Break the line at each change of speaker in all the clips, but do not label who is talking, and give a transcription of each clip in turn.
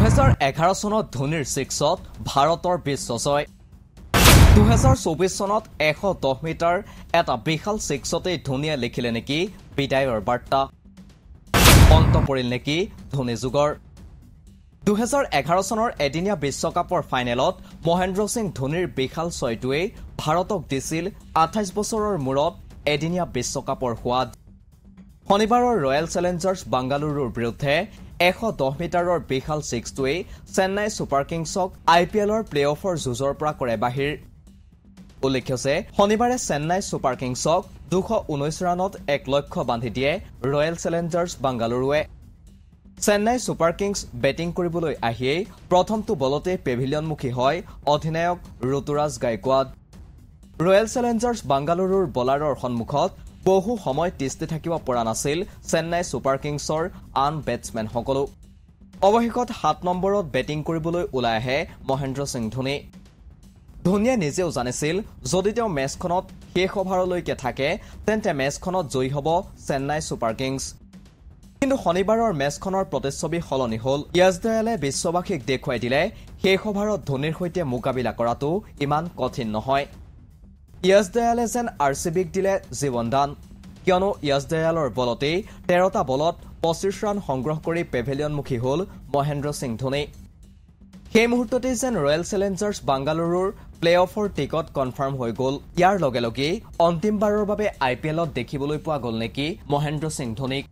2011 চনত ধোনীৰ ছিক্সত ভাৰতৰ বিশ্ব জয় 2024 চনত 110 মিটাৰ এটা বিশাল ছিক্সতে ধোনীয়ে লিখিলে নেকি বিদায়ৰ বাৰ্তা অন্ত পৰিল নেকি ধোনী যুগৰ 2011 চনৰ এদিনীয়া বিশ্বকাপৰ ফাইনেলত মহেন্দ্ৰ সিং ধোনীৰ বিশাল ছয়টোৱে ভাৰতক দিছিল 28 বছৰৰ মূৰত এদিনীয়া বিশ্বকাপৰ সোৱাদ শনিবাৰৰ ৰয়েল চেলেঞ্জাৰ্ছ বাংগালুৰুৰ বিৰুদ্ধে 110 মিটাৰৰ বিশাল ছিক্সটোৱে চেন্নাই ছুপাৰ কিংছক আইপিএলৰ প্লেঅফৰ যুঁজৰ পৰা কৰে বাহিৰ উল্লেখ্য যে শনিবাৰে চেন্নাই ছুপাৰ কিংছক 219 ৰানত এক লক্ষ্য বান্ধি দিয়ে ৰয়েল চেলেঞ্জাৰ্ছ বাংগালুৰুৱে চেন্নাই ছুপাৰ কিংছ বেটিং কৰিবলৈ আহিয়েই প্ৰথমটো বলতে পেভিলিয়নমুখী হয় অধিনায়ক ঋতুৰাজ গায়কোৱাড ৰয়েল চেলেঞ্জাৰ্ছ বাংগালুৰুৰ বলাৰৰ সন্মুখত বহু সময় তিষ্টি থাকিব পৰা নাছিল চেন্নাই ছুপাৰ কিংছৰ আন বেটছমেনসকলো অৱশেষত 7 নম্বৰত বেটিং কৰিবলৈ ওলাই আহে মহেন্দ্ৰ সিং ধোনী ধোনীয়ে নিজেও জানিছিল যদি তেওঁ মেচখনত শেষ অভাৰলৈকে থাকে তেন্তে মেচখনত জয়ী হ'ব চেন্নাই ছুপাৰ কিংছ কিন্তু শনিবাৰৰ মেচখনৰ প্ৰতিচ্ছবি সলনি হ'ল য়াজদয়ালে বিশ্ববাসীক দেখুৱাই দিলে শেষ অভাৰত ধোনীৰ সৈতে মোকাবিলা কৰাটো ইমান কঠিন নহয় য়াজদয়ালে যেন আৰচিবিক দিলে জীৱনদান কিয়নো য়াজদয়ালৰ বলতেই 13টা বলত 25 ৰান সংগ্ৰহ কৰি পেভিলিয়নমুখী হ'ল মহেন্দ্ৰ সিং ধোনী সেই মুহূৰ্ততেই যেন ৰয়েল চেলেঞ্জাৰ্ছ বাংগালুৰুৰ প্লেঅফৰ টিকট কনফাৰ্ম হৈ গ'ল ইয়াৰ লগে লগে অন্তিমবাৰৰ বাবে আইপিএলত দেখিবলৈ পোৱা গ'ল নেকি মহেন্দ্ৰ সিং ধোনীক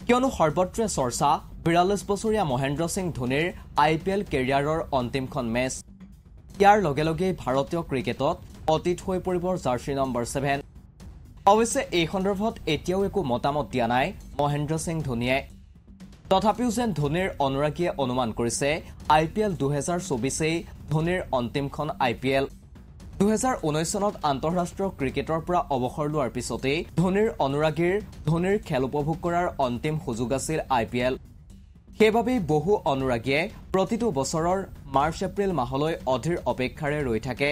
কিয়নো সৰ্বত্ৰে চৰ্চা 42 বছৰীয়া মহেন্দ্ৰ সিং ধোনীৰ আইপিএল কেৰিয়াৰৰ অন্তিমখন মেচ ইয়াৰ লগে লগে ভাৰতীয় ক্ৰিকেটত অতীত হৈ পৰিব জাৰ্চি নম্বৰ 7 অৱশ্যে এই সন্দৰ্ভত এতিয়াও একো মতামত দিয়া নাই মহেন্দ্ৰ সিং ধোনীয়ে তথাপিও যেন ধোনীৰ অনুৰাগীয়ে অনুমান কৰিছে আইপিএল 2024 ধোনীৰ অন্তিমখন আইপিএল 2019 চনত আন্তঃৰাষ্ট্ৰীয় ক্ৰিকেটৰ পৰা অৱসৰ লোৱাৰ পিছতেই ধোনীৰ অনুৰাগীৰ ধোনীৰ খেল উপভোগ কৰাৰ অন্তিম সুযোগ আছিল আইপিএল সেইবাবেই বহু অনুৰাগীয়ে প্ৰতিটো বছৰৰ মাৰ্চ এপ্ৰিল মাহলৈ অধীৰ অপেক্ষাৰে ৰৈ থাকে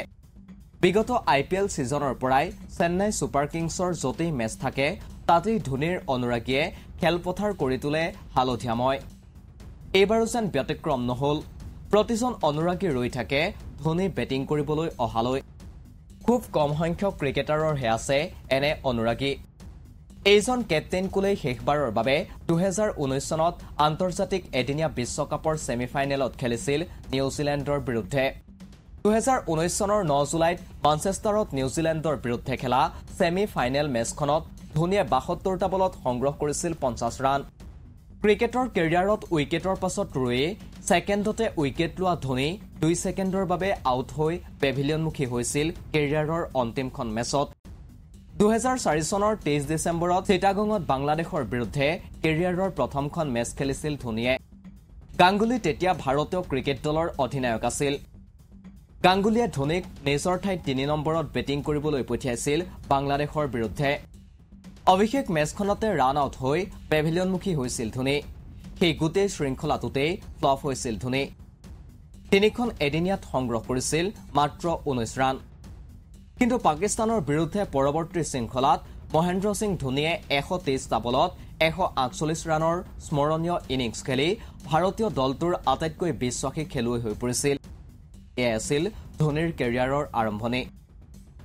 বিগত আইপিএল সিজনৰ পৰাই চেন্নাই ছুপাৰ কিংছৰ যতেই মেচ থাকে তাতেই ধোনীৰ অনুৰাগীয়ে খেলপথাৰ কৰি তোলে হালধীয়াময় এইবাৰো যেন ব্যতিক্ৰম নহল প্ৰতিজন অনুৰাগী ৰৈ থাকে ধোনী বেটিং কৰিবলৈ অহালৈ খুব কম সংখ্যক ক্ৰিকেটাৰৰহে আছে এনে অনুৰাগী এইজন কেপ্টেইন কুলেই শেষবাৰৰ বাবে 2019 চনত আন্তৰ্জাতিক এদিনীয়া বিশ্বকাপৰ ছেমিফাইনেলত খেলিছিল নিউজিলেণ্ডৰ বিৰুদ্ধে 2019 চনৰ 9 জুলাইত মানচেষ্টাৰত নিউজিলেণ্ডৰ বিৰুদ্ধে খেলা ছেমি ফাইনেল মেচখনত ধোনীয়ে 72টা বলত সংগ্ৰহ কৰিছিল 50 ৰান ক্ৰিকেটৰ কেৰিয়াৰত উইকেটৰ পাছত ৰৈয়ে ছেকেণ্ডতে উইকেট লোৱা ধোনী 2 ছেকেণ্ডৰ বাবে আউট হৈ পেভিলিয়নমুখী হৈছিল কেৰিয়াৰৰ অন্তিমখন মেচত 2004 চনৰ 23 ডিচেম্বৰত চিটাগঙত বাংলাদেশৰ বিৰুদ্ধে কেৰিয়াৰৰ প্ৰথমখন মেচ খেলিছিল ধোনীয়ে গাংগুলী তেতিয়া ভাৰতীয় ক্ৰিকেট দলৰ অধিনায়ক আছিল গাংগুলীয়ে ধোনীক নিজৰ ঠাইত 3 নম্বৰত বেটিং কৰিবলৈ পঠিয়াইছিল বাংলাদেশৰ বিৰুদ্ধে অভিষেক মেচখনতে ৰান আউট হৈ পেভিলিয়নমুখী হৈছিল ধোনী সেই গোটেই শৃংখলাটোতেই ফ্লপ হৈছিল ধোনী তিনিখন এদিনীয়াত সংগ্ৰহ কৰিছিল মাত্ৰ 19 ৰান কিন্তু পাকিস্তানৰ বিৰুদ্ধে পৰৱৰ্তী শৃংখলাত মহেন্দ্ৰ সিং ধোনীয়ে 123টা বলত 148 ৰানৰ স্মৰণীয় ইনিংছ খেলি ভাৰতীয় দলটোৰ আটাইতকৈ বিশ্বাসী খেলুৱৈ হৈ পৰিছিল এয়া আছিল ধোনীৰ কেৰিয়াৰৰ আৰম্ভণি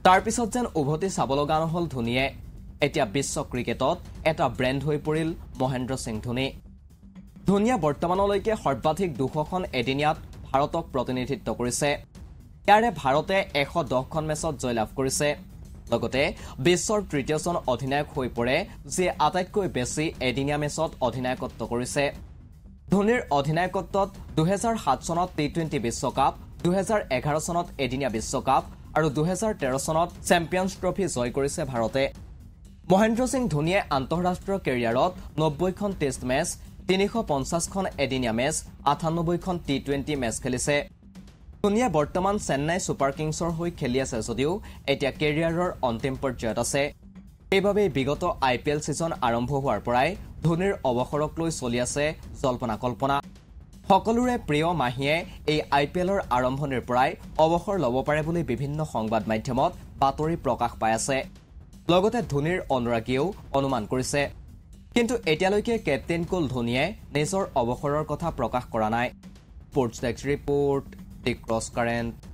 তাৰ পিছত যেন উভতি চাব লগা নহল ধোনীয়ে এতিয়া বিশ্ব ক্ৰিকেটত এটা ব্ৰেণ্ড হৈ পৰিল মহেন্দ্ৰ সিং ধোনী ধোনীয়ে বৰ্তমানলৈকে সৰ্বাধিক 200খন এদিনীয়াত ভাৰতক প্ৰতিনিধিত্ব কৰিছে ইয়াৰে ভাৰতে 110খন মেচত জয়লাভ কৰিছে লগতে বিশ্বৰ তৃতীয়জন অধিনায়ক হৈ পৰে যিয়ে আটাইতকৈ বেছি এদিনীয়া মেচত অধিনায়কত্ব কৰিছে ধোনীৰ অধিনায়কত্বত 2007 চনত টি20 বিশ্বকাপ 2011 চনত এদিনীয়া বিশ্বকাপ আৰু 2013 চনত চেম্পিয়নছ ট্ৰফি জয় কৰিছে ভাৰতে মহেন্দ্ৰ সিং ধোনীয়ে আন্তঃৰাষ্ট্ৰীয় কেৰিয়াৰত 90খন টেষ্ট মেচ 350খন এদিনীয়া মেচ 98খন টি20 মেচ খেলিছে ধোনীয়ে বৰ্তমান চেন্নাই ছুপাৰ কিংছৰ হৈ খেলি আছে যদিও এতিয়া কেৰিয়াৰৰ অন্তিম পৰ্যায়ত আছে এইবাবেই বিগত আইপিএল সিজন আৰম্ভ হোৱাৰ পৰাই ধোনীৰ অৱসৰক লৈ চলি আছে জল্পনা কল্পনা সকলোৰে প্ৰিয় মাহিয়ে এই আইপিএলৰ আৰম্ভণিৰ পৰাই অৱসৰ ল'ব পাৰে বুলি বিভিন্ন সংবাদ মাধ্যমত বাতৰি প্ৰকাশ পাই আছে লগতে ধোনীৰ অনুৰাগীয়েও অনুমান কৰিছে কিন্তু এতিয়ালৈকে কেপ্টেইন কুল ধোনীয়ে নিজৰ অৱসৰৰ কথা প্ৰকাশ কৰা নাই স্পৰ্টছ ডেস্ক ৰিপৰ্ট, দি ক্ৰছ কাৰেণ্ট।